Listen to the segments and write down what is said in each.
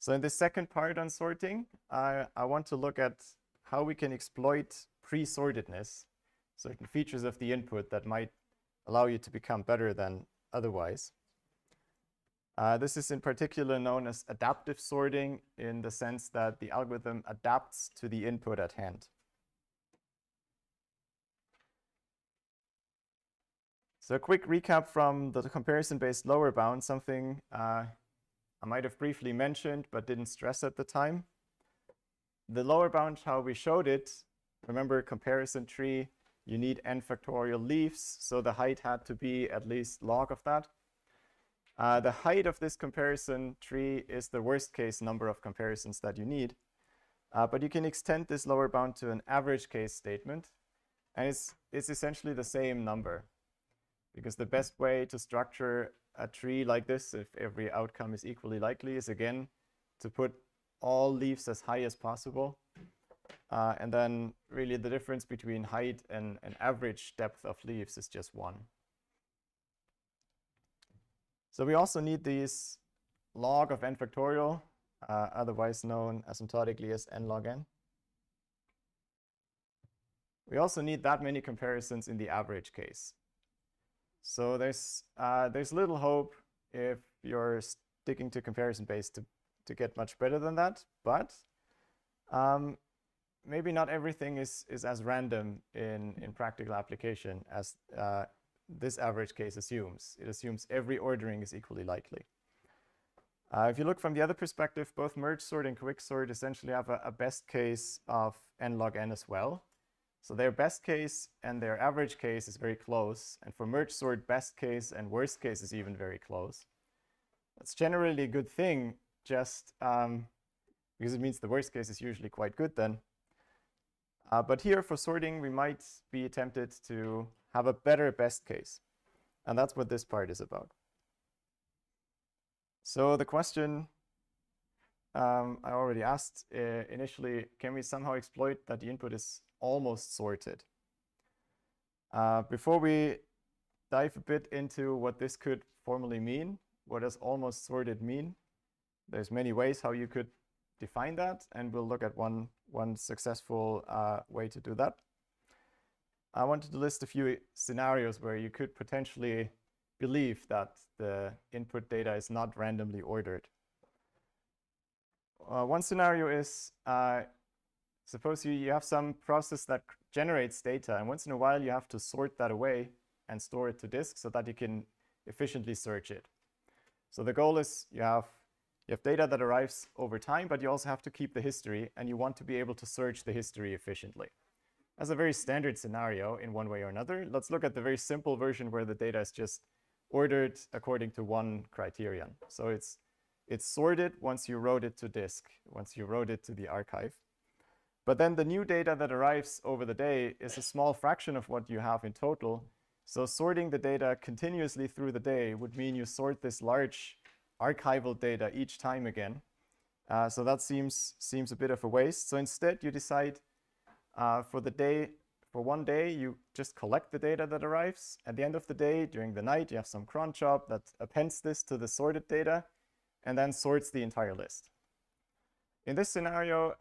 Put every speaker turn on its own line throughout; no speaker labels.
So in the second part on sorting, I want to look at how we can exploit pre-sortedness, certain features of the input that might allow you to become better than otherwise. This is in particular known as adaptive sorting in the sense that the algorithm adapts to the input at hand. So a quick recap from the comparison-based lower bound, something I might have briefly mentioned but didn't stress at the time. The lower bound, how we showed it, remember comparison tree, you need n factorial leaves, so the height had to be at least log of that. The height of this comparison tree is the worst case number of comparisons that you need. But you can extend this lower bound to an average case statement, and it's essentially the same number. Because the best way to structure a tree like this, if every outcome is equally likely, is again to put all leaves as high as possible. And then really the difference between height and an average depth of leaves is just 1. So we also need these log of n factorial, otherwise known asymptotically as n log n. We also need that many comparisons in the average case. So there's little hope if you're sticking to comparison-based to get much better than that, but maybe not everything is as random in practical application as this average case assumes. It assumes every ordering is equally likely. If you look from the other perspective, both merge sort and quick sort essentially have a best case of n log n as well. So their best case and their average case is very close. And for merge sort, best case and worst case is even very close. That's generally a good thing, just because it means the worst case is usually quite good then. But here for sorting, we might be tempted to have a better best case. And that's what this part is about. So the question I already asked initially, can we somehow exploit that the input is almost sorted? Before we dive a bit into what this could formally mean, what does almost sorted mean? There's many ways how you could define that, and we'll look at one successful way to do that. I wanted to list a few scenarios where you could potentially believe that the input data is not randomly ordered. One scenario is, suppose you have some process that generates data, and once in a while you have to sort that away and store it to disk so that you can efficiently search it. So the goal is you have data that arrives over time, but you also have to keep the history, and you want to be able to search the history efficiently. That's a very standard scenario in one way or another. Let's look at the very simple version where the data is just ordered according to one criterion. So it's sorted once you wrote it to disk, once you wrote it to the archive. But then the new data that arrives over the day is a small fraction of what you have in total. So sorting the data continuously through the day would mean you sort this large archival data each time again. So that seems a bit of a waste. So instead, you decide for one day, you just collect the data that arrives. At the end of the day, during the night, you have some cron job that appends this to the sorted data and then sorts the entire list. In this scenario,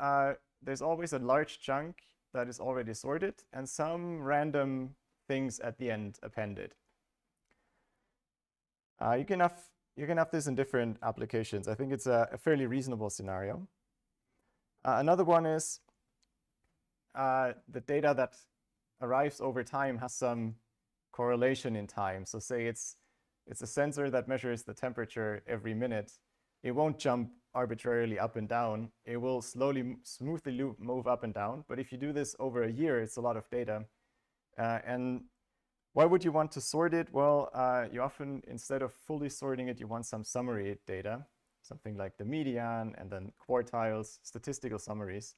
there's always a large chunk that is already sorted and some random things at the end appended. You can have this in different applications. I think it's a fairly reasonable scenario. Another one is the data that arrives over time has some correlation in time. So say it's a sensor that measures the temperature every minute. It won't jump arbitrarily up and down. It will smoothly move up and down. But if you do this over a year, it's a lot of data. And why would you want to sort it? Well, you often, instead of fully sorting it, you want some summary data, something like the median and then quartiles, statistical summaries.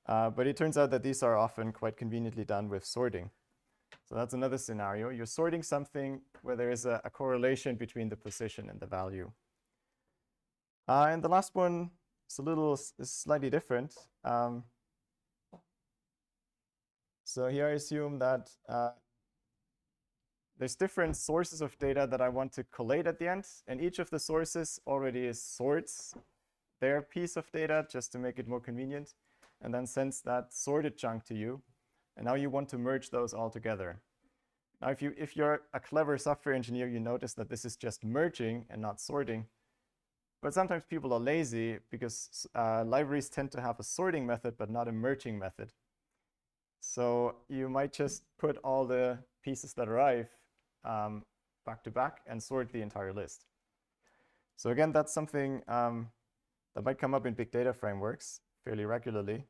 But it turns out that these are often quite conveniently done with sorting. So that's another scenario. You're sorting something where there is a correlation between the position and the value. And the last one is slightly different. So here I assume that there's different sources of data that I want to collate at the end, and each of the sources already sorts their piece of data just to make it more convenient, and then sends that sorted chunk to you. And now you want to merge those all together. Now, if you're a clever software engineer, you notice that this is just merging and not sorting. But sometimes people are lazy because libraries tend to have a sorting method, but not a merging method. So you might just put all the pieces that arrive back to back and sort the entire list. So again, that's something that might come up in big data frameworks fairly regularly.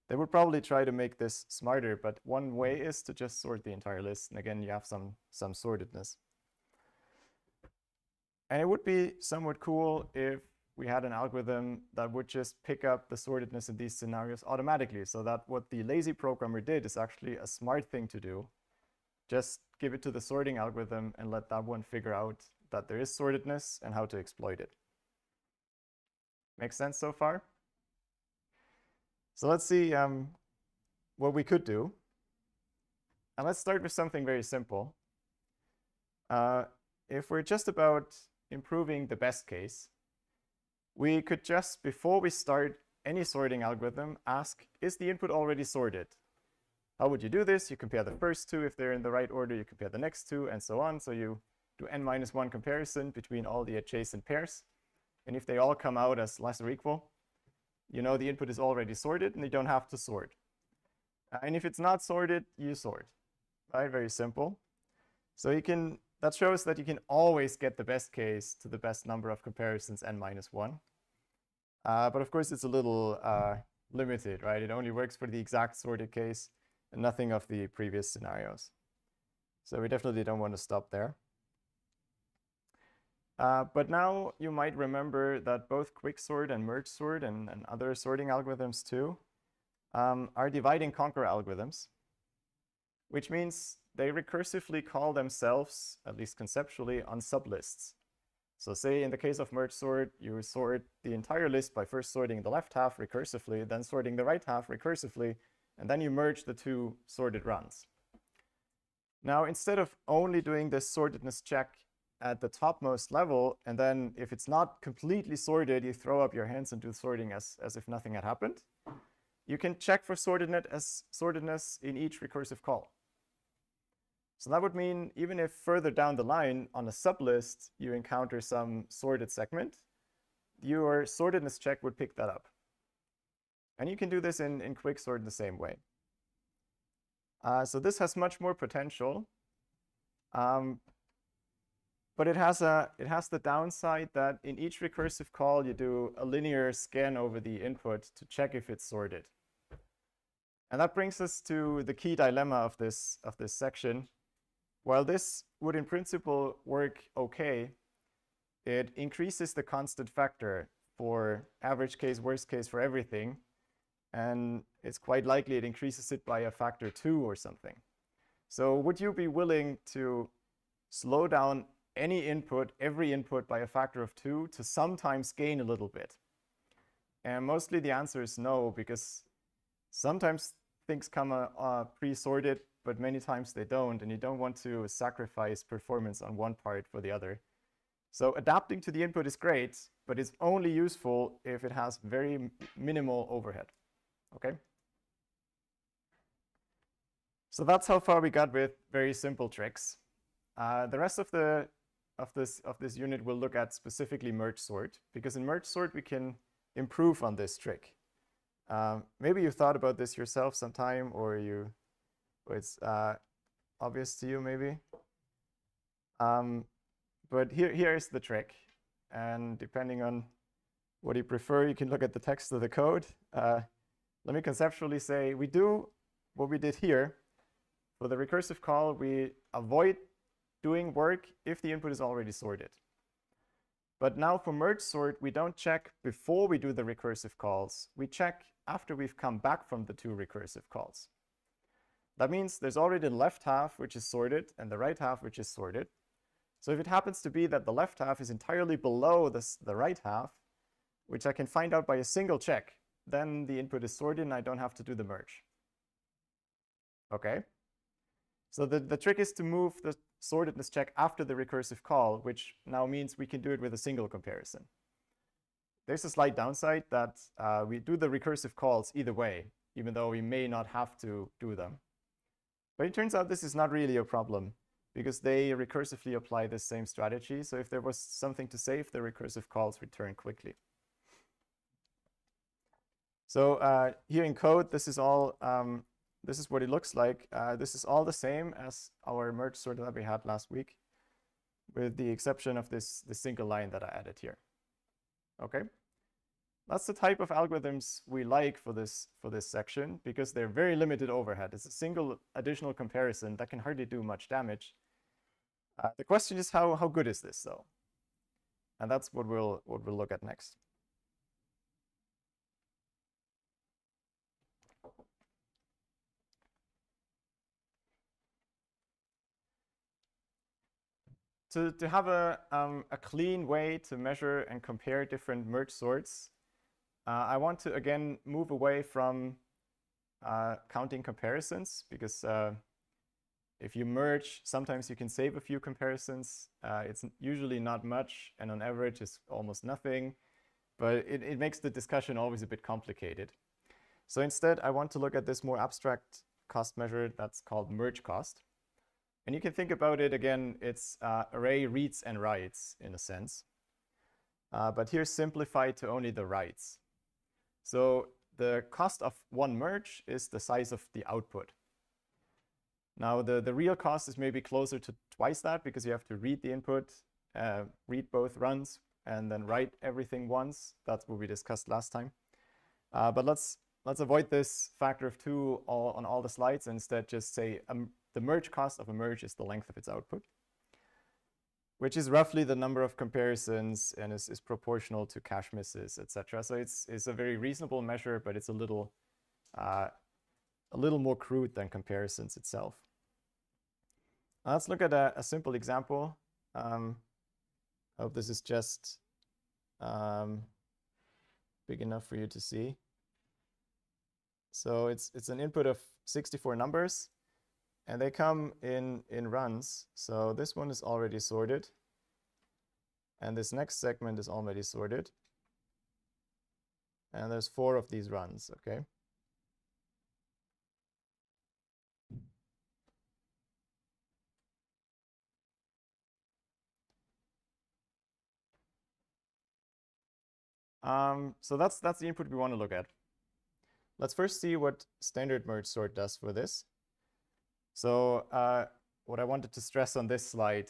They would probably try to make this smarter, but one way is to just sort the entire list. And again, you have some sortedness. And it would be somewhat cool if we had an algorithm that would just pick up the sortedness in these scenarios automatically, so that what the lazy programmer did is actually a smart thing to do. Just give it to the sorting algorithm and let that one figure out that there is sortedness and how to exploit it. Make sense so far? So let's see what we could do. And let's start with something very simple. If we're just about improving the best case, we could just, before we start any sorting algorithm, ask, is the input already sorted? How would you do this? You compare the first two. If they're in the right order, you compare the next two, and so on. So you do n-1 comparison between all the adjacent pairs. And if they all come out as less or equal, you know the input is already sorted, and you don't have to sort. And if it's not sorted, you sort. Right? Very simple. So you can, that shows that you can always get the best case to the best number of comparisons, n-1. But of course, it's a little limited, right? It only works for the exact sorted case and nothing of the previous scenarios. So we definitely don't want to stop there. But now you might remember that both quicksort and mergesort and other sorting algorithms too are divide and conquer algorithms, which means they recursively call themselves, at least conceptually, on sublists. So say in the case of mergesort, you sort the entire list by first sorting the left half recursively, then sorting the right half recursively, and then you merge the two sorted runs. Now, instead of only doing this sortedness check at the topmost level, and then if it's not completely sorted, you throw up your hands and do sorting as if nothing had happened, you can check for sortedness in each recursive call. So that would mean even if further down the line on a sublist you encounter some sorted segment, your sortedness check would pick that up. And you can do this in quicksort in the same way. So this has much more potential, but it has the downside that in each recursive call you do a linear scan over the input to check if it's sorted. And that brings us to the key dilemma of this section. While this would in principle work okay, it increases the constant factor for average case, worst case, for everything. And it's quite likely it increases it by a factor 2 or something. So would you be willing to slow down any input, every input, by a factor of 2 to sometimes gain a little bit? And mostly the answer is no, because sometimes things come pre-sorted, but many times they don't, and you don't want to sacrifice performance on one part for the other. So adapting to the input is great, but it's only useful if it has very minimal overhead. Okay? So that's how far we got with very simple tricks. The rest of this unit will look at specifically mergesort, because in mergesort we can improve on this trick. Maybe you thought about this yourself sometime, or it's obvious to you maybe. But here's the trick. And depending on what you prefer, you can look at the text of the code. Let me conceptually say we do what we did here. For the recursive call, we avoid doing work if the input is already sorted. But now for mergesort, we don't check before we do the recursive calls. We check after we've come back from the two recursive calls. That means there's already the left half, which is sorted, and the right half, which is sorted. So if it happens to be that the left half is entirely below the right half, which I can find out by a single check, then the input is sorted and I don't have to do the merge. Okay? So the trick is to move the sortedness check after the recursive call, which now means we can do it with a single comparison. there's a slight downside that we do the recursive calls either way, even though we may not have to do them. But it turns out this is not really a problem because they recursively apply the same strategy. So if there was something to save, the recursive calls return quickly. So here in code, this is all. This is what it looks like. This is all the same as our merge sort that we had last week, with the exception of this single line that I added here. Okay, that's the type of algorithms we like for this section because they're very limited overhead. It's a single additional comparison that can hardly do much damage. The question is how good is this though? And that's what we'll look at next. To have a clean way to measure and compare different merge sorts, I want to again move away from counting comparisons because if you merge, sometimes you can save a few comparisons. It's usually not much, and on average it's almost nothing, but it makes the discussion always a bit complicated. So instead, I want to look at this more abstract cost measure that's called merge cost. And you can think about it again, it's array reads and writes in a sense. But here's simplified to only the writes. So the cost of one merge is the size of the output. Now the real cost is maybe closer to twice that because you have to read the input, read both runs, and then write everything once. That's what we discussed last time. But let's avoid this factor of 2 on all the slides and instead just say the merge cost of a merge is the length of its output, which is roughly the number of comparisons and is proportional to cache misses, etc. So it's a very reasonable measure, but it's a little more crude than comparisons itself. Let's look at a simple example. I hope this is just big enough for you to see. So it's an input of 64 numbers. And they come in runs. So this one is already sorted. And this next segment is already sorted. And there's 4 of these runs, okay? So that's the input we want to look at. Let's first see what standard merge sort does for this. So what I wanted to stress on this slide,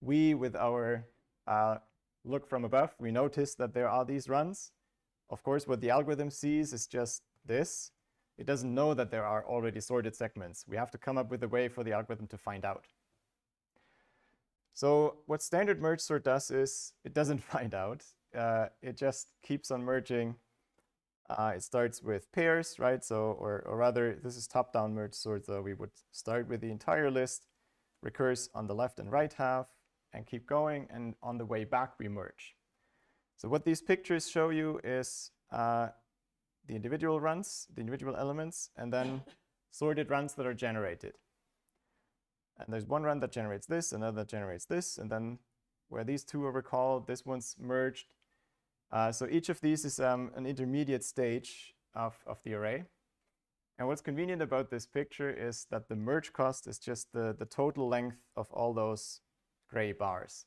with our look from above, we notice that there are these runs. Of course, what the algorithm sees is just this. It doesn't know that there are already sorted segments. We have to come up with a way for the algorithm to find out. So what standard merge sort does is it doesn't find out. It just keeps on merging. It starts with pairs, right? So, or rather, this is top-down merge sort. So we would start with the entire list, recurse on the left and right half, and keep going. And on the way back, we merge. So what these pictures show you is the individual runs, the individual elements, and then sorted runs that are generated. And there's one run that generates this, another that generates this, and then where these two are recalled, this one's merged. So each of these is an intermediate stage of the array. And what's convenient about this picture is that the merge cost is just the total length of all those gray bars.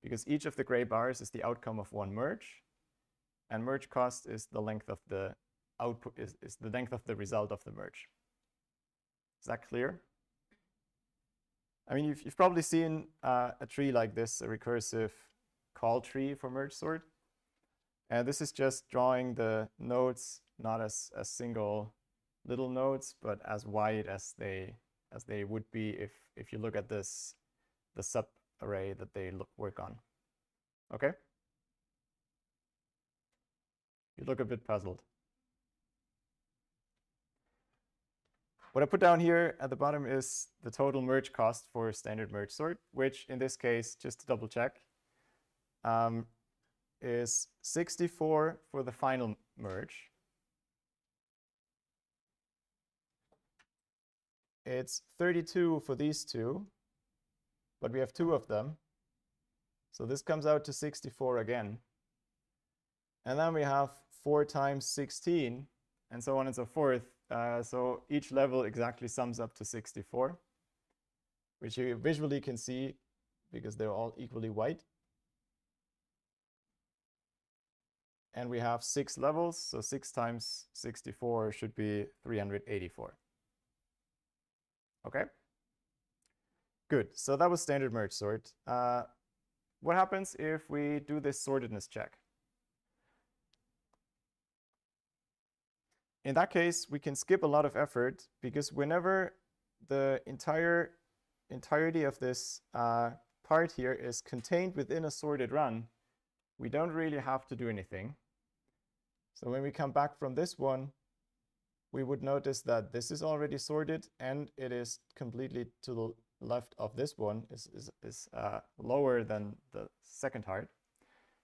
Because each of the gray bars is the outcome of one merge. And merge cost is the length of the output, is the length of the result of the merge. Is that clear? I mean, you've probably seen a tree like this, a recursive call tree for merge sort. And this is just drawing the nodes not as single little nodes, but as wide as they would be if you look at this, the sub array that they work on. Okay? You look a bit puzzled. What I put down here at the bottom is the total merge cost for standard merge sort, which in this case, just to double check, is 64 for the final merge. It's 32 for these two, but we have 2 of them. So this comes out to 64 again. And then we have 4 times 16, and so on and so forth. So each level exactly sums up to 64, which you visually can see because they're all equally white. And we have 6 levels, so 6 times 64 should be 384. Okay? Good, so that was standard merge sort. What happens if we do this sortedness check? In that case, we can skip a lot of effort because whenever the entirety of this part here is contained within a sorted run, we don't really have to do anything. So when we come back from this one, we would notice that this is already sorted and it is completely to the left of this one, is lower than the second part.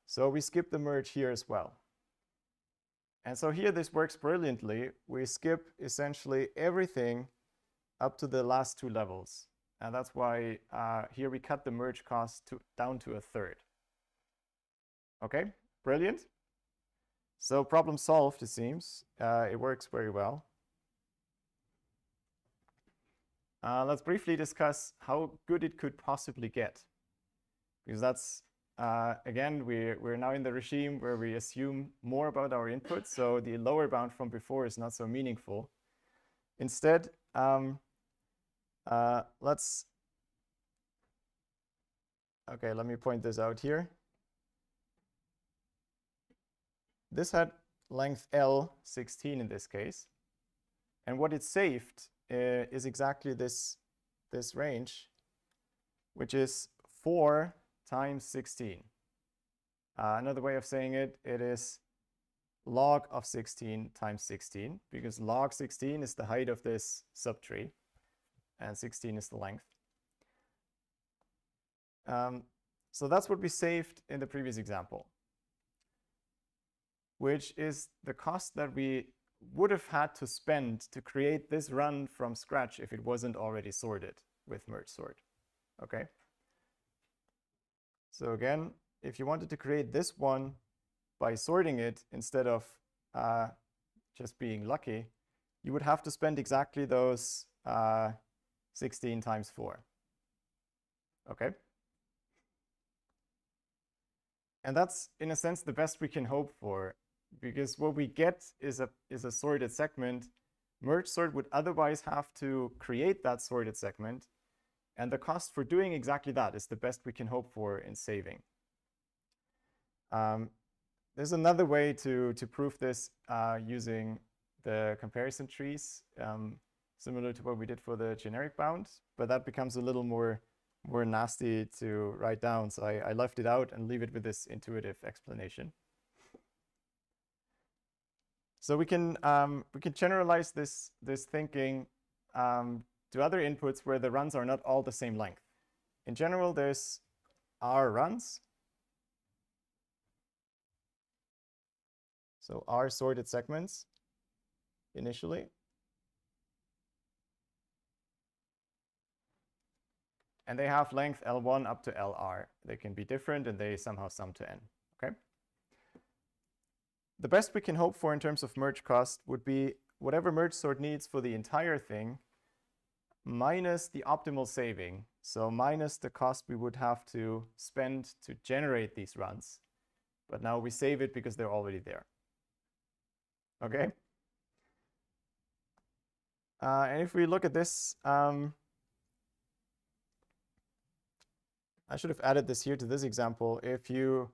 So we skip the merge here as well. And so here this works brilliantly. We skip essentially everything up to the last 2 levels. And that's why here we cut the merge cost down to 1/3. Okay, brilliant. So problem solved, it seems. It works very well. Let's briefly discuss how good it could possibly get. Because that's, again, we're now in the regime where we assume more about our inputs. So the lower bound from before is not so meaningful. Instead, let me point this out here. This had length L, 16 in this case. And what it saved is exactly this range, which is 4 times 16. Another way of saying it, it is log of 16 times 16, because log 16 is the height of this subtree, and 16 is the length. So that's what we saved in the previous example, which is the cost that we would have had to spend to create this run from scratch if it wasn't already sorted with merge sort. Okay. So again, if you wanted to create this one by sorting it instead of just being lucky, you would have to spend exactly those 16 times 4. Okay. And that's, in a sense, the best we can hope for, because what we get is a sorted segment. Merge sort would otherwise have to create that sorted segment, and the cost for doing exactly that is the best we can hope for in saving. There's another way to prove this using the comparison trees, similar to what we did for the generic bound, but that becomes a little more nasty to write down, so I left it out and leave it with this intuitive explanation. So we can generalize this thinking to other inputs where the runs are not all the same length. In general, there's R runs. So R sorted segments initially. And they have length L1 up to LR. They can be different and they somehow sum to N. Okay. The best we can hope for in terms of merge cost would be whatever merge sort needs for the entire thing minus the optimal saving. So minus the cost we would have to spend to generate these runs. But now we save it because they're already there. Okay. And if we look at this, I should have added this here to this example. If you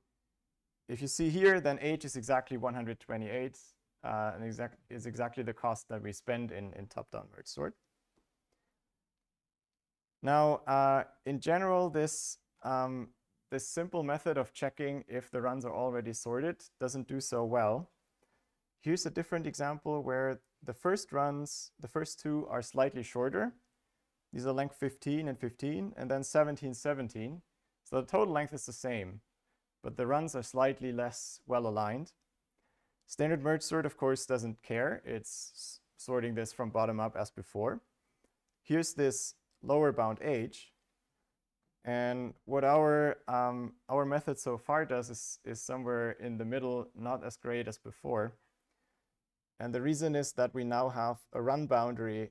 see here, then H is exactly 128, and is exactly the cost that we spend in top-down merge sort. Now, in general, this simple method of checking if the runs are already sorted doesn't do so well. Here's a different example where the first runs, the first 2 are slightly shorter. These are length 15 and 15, and then 17, 17. So the total length is the same, but the runs are slightly less well aligned. Standard merge sort, of course, doesn't care. It's sorting this from bottom up as before. Here's this lower bound H. And what our method so far does is somewhere in the middle, not as great as before. And the reason is that we now have a run boundary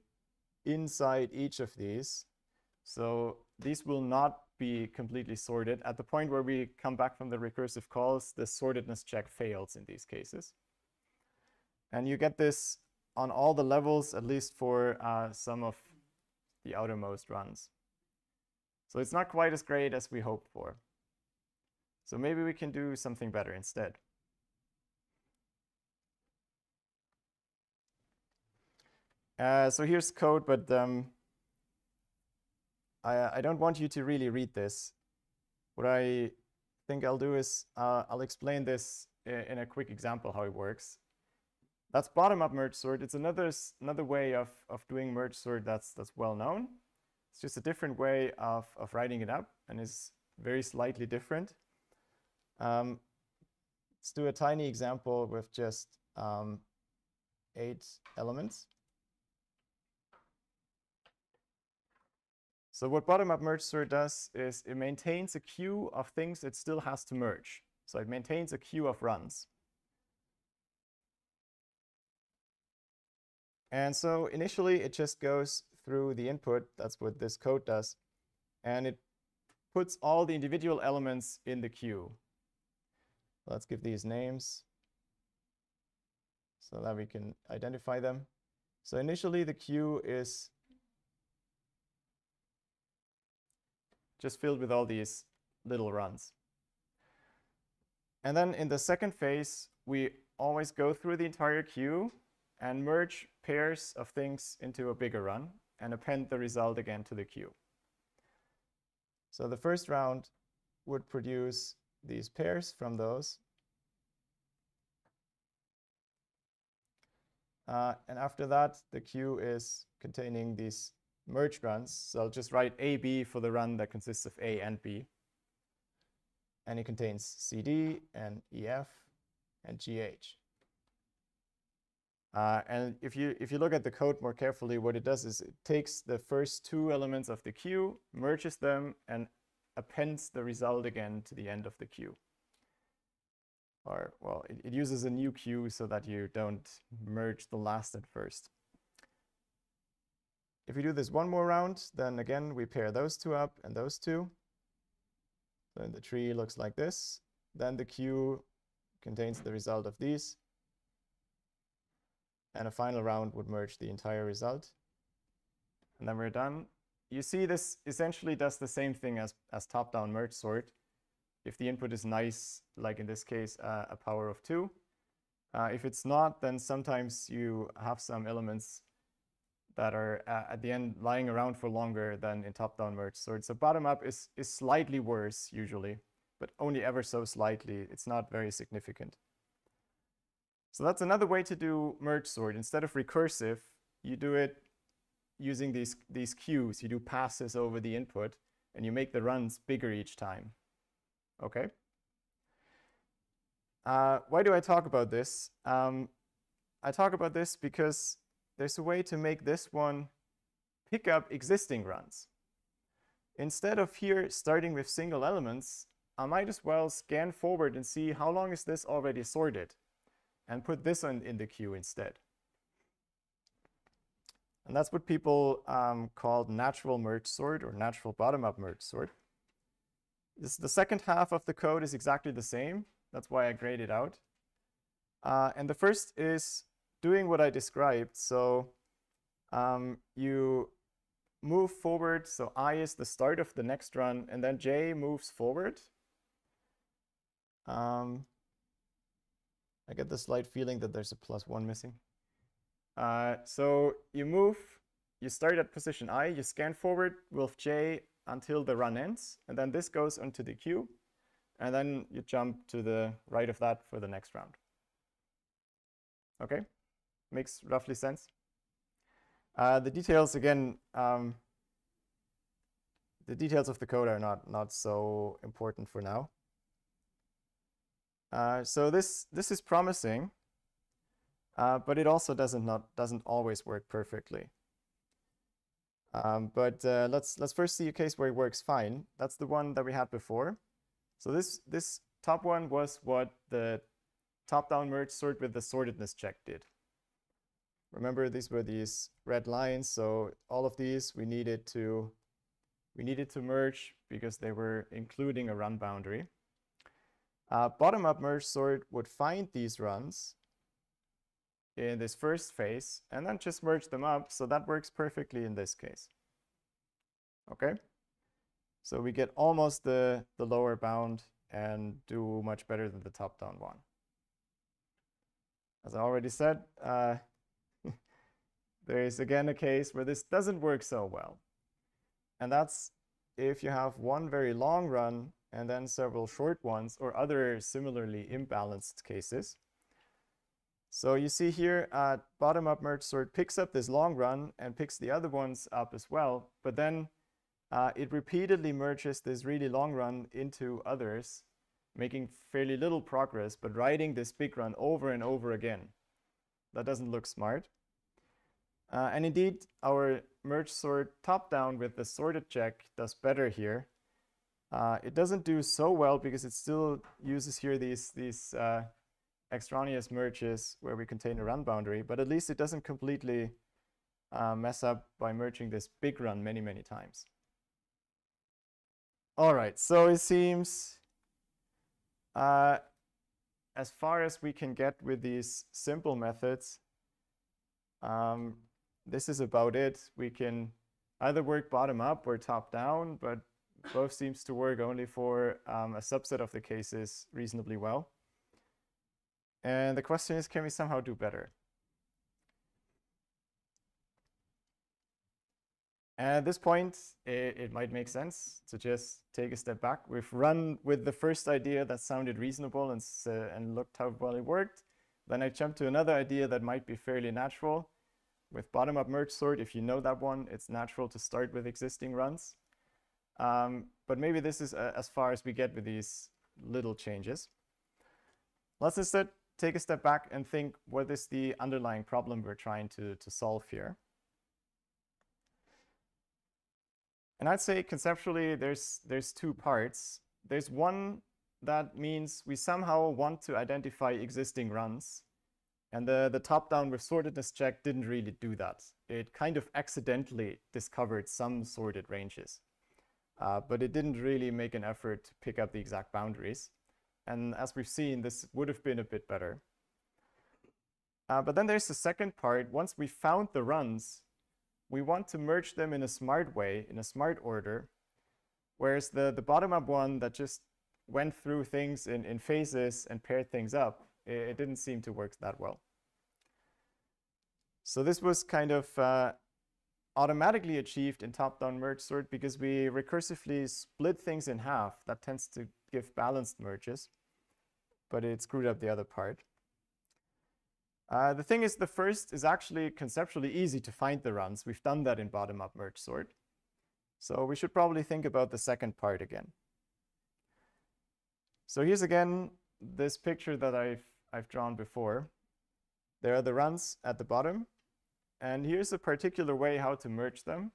inside each of these. So these will not be completely sorted. At the point where we come back from the recursive calls, the sortedness check fails in these cases. And you get this on all the levels, at least for some of the outermost runs. So it's not quite as great as we hoped for. So maybe we can do something better instead. So here's code, but I don't want you to really read this. What I think I'll do is I'll explain this in a quick example how it works. That's bottom-up merge sort. It's another way of doing merge sort that's well known. It's just a different way of writing it up, and is very slightly different. Let's do a tiny example with just 8 elements. So what bottom-up merge sort does is it maintains a queue of things it still has to merge. So it maintains a queue of runs. And so initially, it just goes through the input. That's what this code does. And it puts all the individual elements in the queue. Let's give these names so that we can identify them. So initially, the queue is just filled with all these little runs. And then in the second phase, we always go through the entire queue and merge pairs of things into a bigger run and append the result again to the queue. So the first round would produce these pairs from those. And after that, the queue is containing these merged runs. So I'll just write AB for the run that consists of A and B. And it contains CD and EF and GH. And if you look at the code more carefully, what it does is it takes the first 2 elements of the queue, merges them, and appends the result again to the end of the queue. Or, well, it uses a new queue so that you don't merge the last at first. If we do this one more round, then again, we pair those 2 up and those 2. Then the tree looks like this. Then the queue contains the result of these. And a final round would merge the entire result. And then we're done. You see this essentially does the same thing as top-down merge sort. If the input is nice, like in this case, a power of 2. If it's not, then sometimes you have some elements that are at the end lying around for longer than in top-down merge sort. So bottom-up is slightly worse usually, but only ever so slightly. It's not very significant. So that's another way to do merge sort. Instead of recursive, you do it using these queues. You do passes over the input, and you make the runs bigger each time. OK? Why do I talk about this? I talk about this because there's a way to make this one pick up existing runs. Instead of here starting with single elements, I might as well scan forward and see how long is this already sorted, and put this in the queue instead. And that's what people called natural merge sort or natural bottom-up merge sort. The second half of the code is exactly the same. That's why I grayed it out. And the first is doing what I described. So you move forward. So I is the start of the next run, and then J moves forward. I get the slight feeling that there's a +1 missing. So you move, you start at position I, you scan forward with J until the run ends, and then this goes onto the queue, and then you jump to the right of that for the next round. OK? Makes roughly sense. The details, again, the details of the code are not so important for now. So this is promising, but it also doesn't always work perfectly. Let's first see a case where it works fine. That's the one that we had before. So this top one was what the top-down merge sort with the sortedness check did. Remember, these were these red lines. So all of these we needed to merge because they were including a run boundary. Bottom-up merge sort would find these runs in this first phase and then just merge them up. So that works perfectly in this case. Okay, so we get almost the lower bound and do much better than the top-down one. As I already said, there is again a case where this doesn't work so well. And that's if you have one very long run and then several short ones or other similarly imbalanced cases. So you see here, bottom-up merge sort picks up this long run and picks the other ones up as well, but then it repeatedly merges this really long run into others, making fairly little progress, but writing this big run over and over again. That doesn't look smart. And indeed, our merge sort top-down with the sorted check does better here. It doesn't do so well because it still uses here these extraneous merges where we contain a run boundary, but at least it doesn't completely mess up by merging this big run many, many times. All right, so it seems as far as we can get with these simple methods, this is about it. We can either work bottom up or top down, but both seems to work only for a subset of the cases reasonably well. And the question is, can we somehow do better? At this point, it might make sense to just take a step back. We've run with the first idea that sounded reasonable and looked how well it worked. Then I jumped to another idea that might be fairly natural. With bottom-up merge sort, if you know that one, it's natural to start with existing runs. But maybe this is as far as we get with these little changes. Let's instead take a step back and think, what is the underlying problem we're trying to solve here? And I'd say conceptually, there's two parts. There's one that means we somehow want to identify existing runs. And the top-down with sortedness check didn't really do that. It kind of accidentally discovered some sorted ranges. But it didn't really make an effort to pick up the exact boundaries. And as we've seen, this would have been a bit better. But then there's the second part. Once we found the runs, we want to merge them in a smart way, in a smart order. Whereas the bottom-up one that just went through things in phases and paired things up, it didn't seem to work that well. So this was kind of automatically achieved in top-down merge sort because we recursively split things in half. That tends to give balanced merges, but it screwed up the other part. The thing is, the first is actually conceptually easy to find the runs. We've done that in bottom-up merge sort. So we should probably think about the second part again. So here's again this picture that I've drawn before. There are the runs at the bottom. And here's a particular way how to merge them.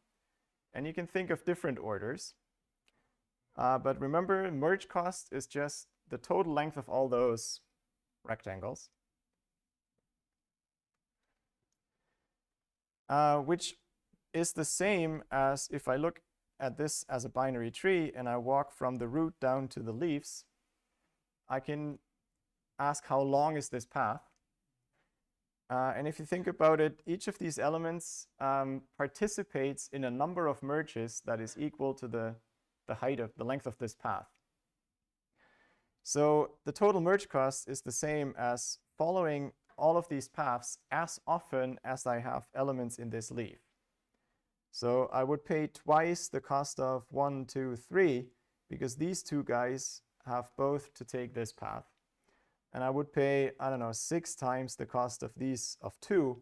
And you can think of different orders. But remember, merge cost is just the total length of all those rectangles, which is the same as if I look at this as a binary tree and I walk from the root down to the leaves, I can ask how long is this path. And if you think about it, each of these elements participates in a number of merges that is equal to the height of the length of this path. So the total merge cost is the same as following all of these paths as often as I have elements in this leaf. So I would pay twice the cost of 1, 2, 3, because these two guys have both to take this path. And I would pay, I don't know, 6 times the cost of these of 2,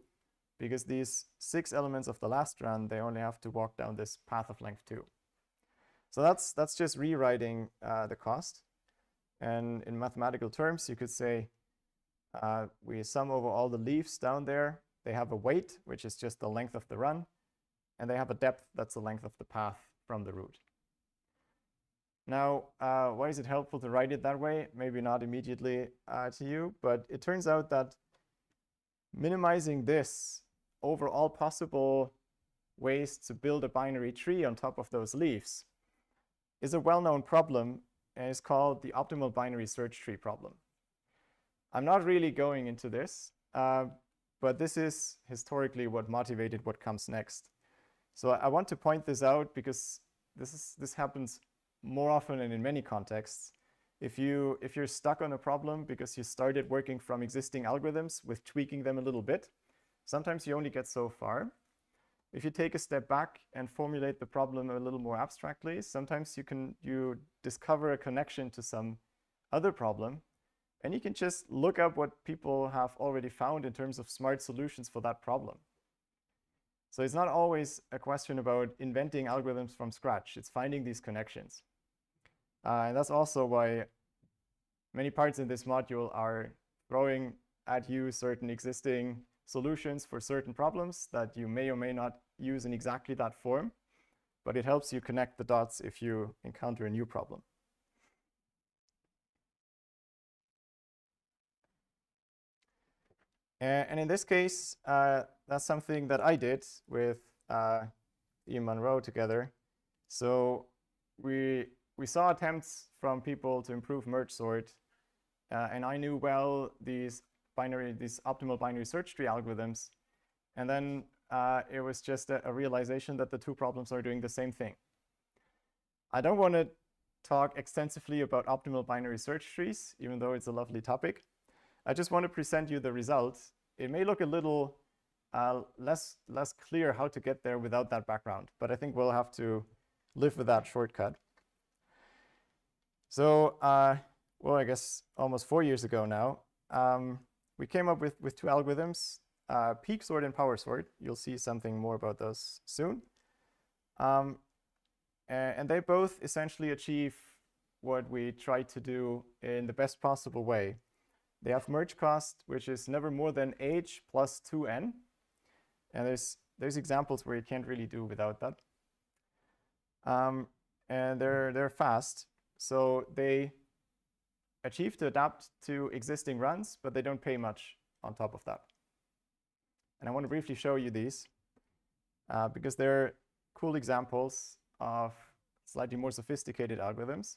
because these 6 elements of the last run, they only have to walk down this path of length 2. So that's just rewriting the cost. And in mathematical terms, you could say we sum over all the leaves down there. They have a weight, which is just the length of the run. and they have a depth that's the length of the path from the root. Now, why is it helpful to write it that way? Maybe not immediately to you, but it turns out that minimizing this over all possible ways to build a binary tree on top of those leaves is a well-known problem, and it's called the optimal binary search tree problem. I'm not really going into this, but this is historically what motivated what comes next. So I want to point this out because this happens more often and in many contexts. If you're stuck on a problem because you started working from existing algorithms with tweaking them a little bit, sometimes you only get so far. If you take a step back and formulate the problem a little more abstractly, sometimes you discover a connection to some other problem, and you can just look up what people have already found in terms of smart solutions for that problem. So it's not always a question about inventing algorithms from scratch. It's finding these connections. And that's also why many parts in this module are throwing at you certain existing solutions for certain problems that you may or may not use in exactly that form, but it helps you connect the dots if you encounter a new problem. And in this case, that's something that I did with Ian Monroe together. So we saw attempts from people to improve Mergesort, and I knew well these optimal binary search tree algorithms. And then it was just a realization that the two problems are doing the same thing. I don't want to talk extensively about optimal binary search trees, even though it's a lovely topic. I just want to present you the results. It may look a little less clear how to get there without that background, but I think we'll have to live with that shortcut. So, well, I guess almost 4 years ago now, we came up with two algorithms, peak sort and power sort. You'll see something more about those soon. And they both essentially achieve what we try to do in the best possible way. They have merge cost, which is never more than h plus 2n. And there's examples where you can't really do without that. And they're fast. So they achieve to adapt to existing runs, but they don't pay much on top of that. And I want to briefly show you these because they're cool examples of slightly more sophisticated algorithms.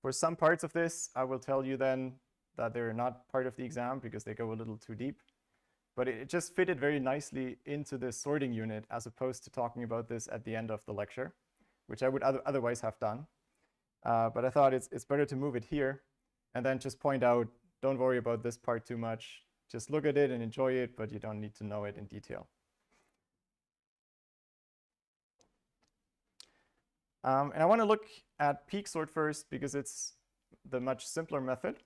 For some parts of this, I will tell you then that they're not part of the exam because they go a little too deep. But it just fitted very nicely into the sorting unit as opposed to talking about this at the end of the lecture, which I would otherwise have done. But I thought it's better to move it here and then just point out, don't worry about this part too much. Just look at it and enjoy it, but you don't need to know it in detail. And I want to look at peak sort first because it's the much simpler method.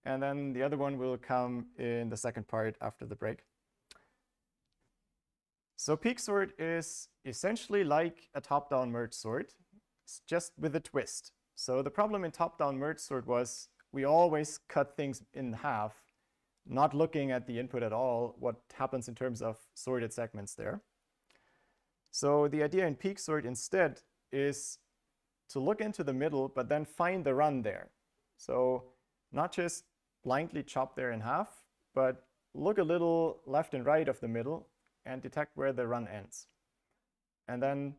And then the other one will come in the second part after the break. So peak sort is essentially like a top-down merge sort, it's just with a twist. So the problem in top-down merge sort was we always cut things in half, not looking at the input at all, what happens in terms of sorted segments there. So the idea in peak sort instead is to look into the middle, but then find the run there. So not just blindly chop there in half, but look a little left and right of the middle and detect where the run ends. And then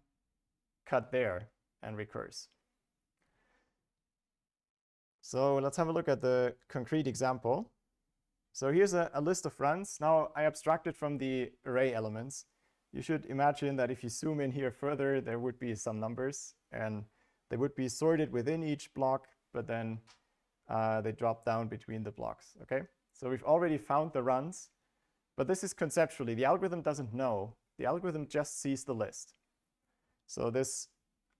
cut there and recurse. So let's have a look at the concrete example. So here's a list of runs. Now I abstracted from the array elements. You should imagine that if you zoom in here further, there would be some numbers, and they would be sorted within each block, but then they drop down between the blocks. Okay? So we've already found the runs, but this is conceptually. The algorithm doesn't know. The algorithm just sees the list. So this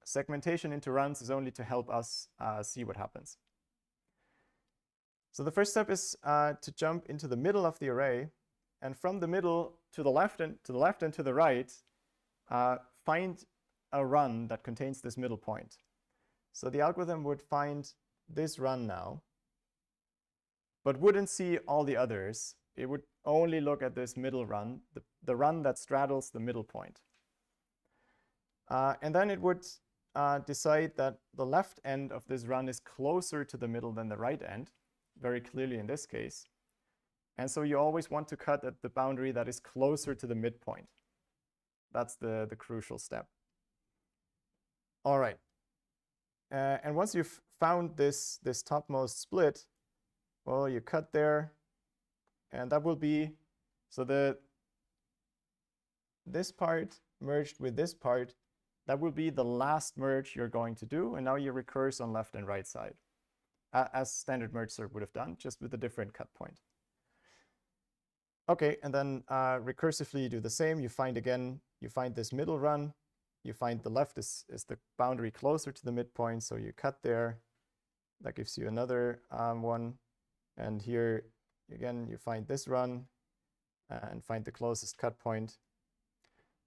segmentation into runs is only to help us see what happens. So the first step is to jump into the middle of the array, and from the middle to the left and to the right, find a run that contains this middle point. So the algorithm would find this run now, but wouldn't see all the others it would only look at this middle run, the run that straddles the middle point. And then it would decide that the left end of this run is closer to the middle than the right end, very clearly in this case. And so you always want to cut at the boundary that is closer to the midpoint. That's the crucial step. All right. And once you've found this topmost split, well, you cut there, and that will be, so this part merged with this part, that will be the last merge you're going to do, and now you recurse on left and right side, as standard Mergesort would have done, just with a different cut point. Okay, and then recursively you do the same. You find this middle run. You find the left is the boundary closer to the midpoint, so you cut there. That gives you another one. And here, again, you find this run and find the closest cut point.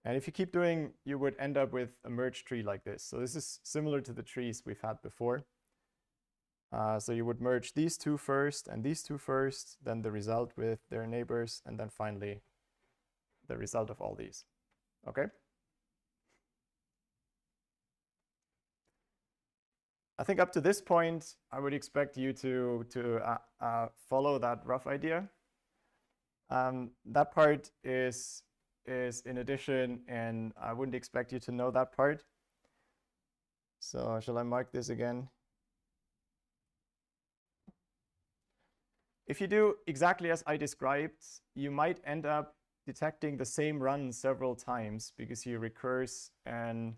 And if you keep doing, you would end up with a merge tree like this. So this is similar to the trees we've had before. So you would merge these two first and these two first, then the result with their neighbors, and then finally the result of all these. Okay? I think up to this point, I would expect you to follow that rough idea. That part is in addition, and I wouldn't expect you to know that part. So shall I mark this again? If you do exactly as I described, you might end up detecting the same run several times because you recurse, and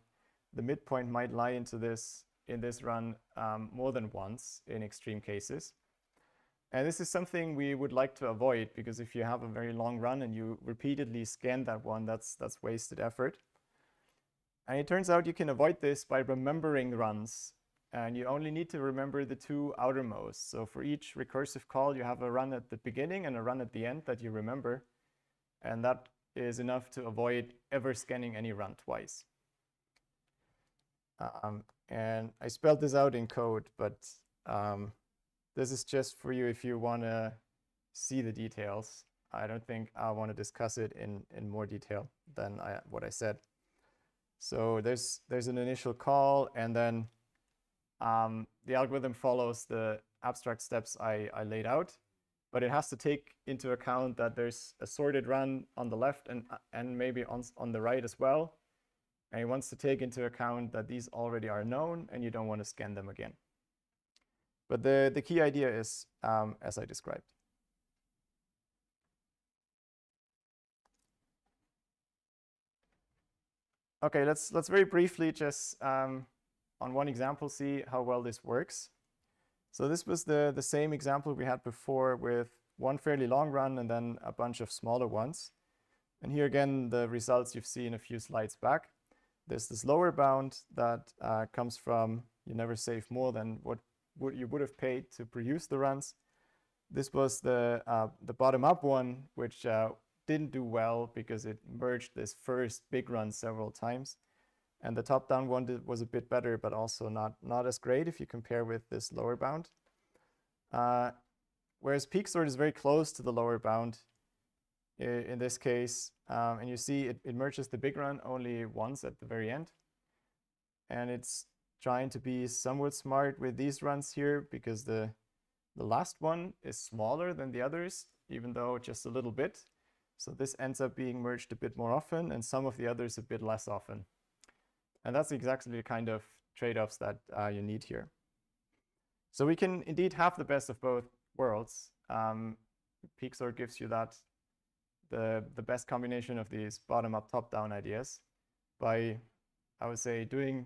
the midpoint might lie in this run more than once in extreme cases. And this is something we would like to avoid, because if you have a very long run and you repeatedly scan that one, that's wasted effort. And it turns out you can avoid this by remembering runs. And you only need to remember the two outermost. So for each recursive call, you have a run at the beginning and a run at the end that you remember. And that is enough to avoid ever scanning any run twice. And I spelled this out in code, but this is just for you if you want to see the details. I don't think I want to discuss it in more detail than what I said. So there's an initial call, and then the algorithm follows the abstract steps I laid out, but it has to take into account that there's a sorted run on the left and maybe on the right as well. And it wants to take into account that these already are known and you don't want to scan them again. But the key idea is as I described. Okay, let's very briefly just on one example see how well this works. So this was the same example we had before with one fairly long run and then a bunch of smaller ones. And here again, the results you've seen a few slides back. There's this lower bound that comes from you never save more than what you would have paid to produce the runs. This was the bottom-up one, which didn't do well because it merged this first big run several times. And the top-down one was a bit better, but also not as great if you compare with this lower bound. Whereas peak sort is very close to the lower bound in this case. And you see it merges the big run only once at the very end. And it's trying to be somewhat smart with these runs here because the last one is smaller than the others, even though just a little bit. So this ends up being merged a bit more often, and some of the others a bit less often. And that's exactly the kind of trade-offs that you need here. So we can indeed have the best of both worlds. Peak sort gives you that the best combination of these bottom-up, top-down ideas by, I would say, doing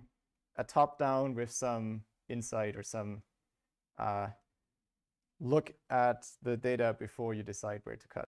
a top-down with some insight or some look at the data before you decide where to cut.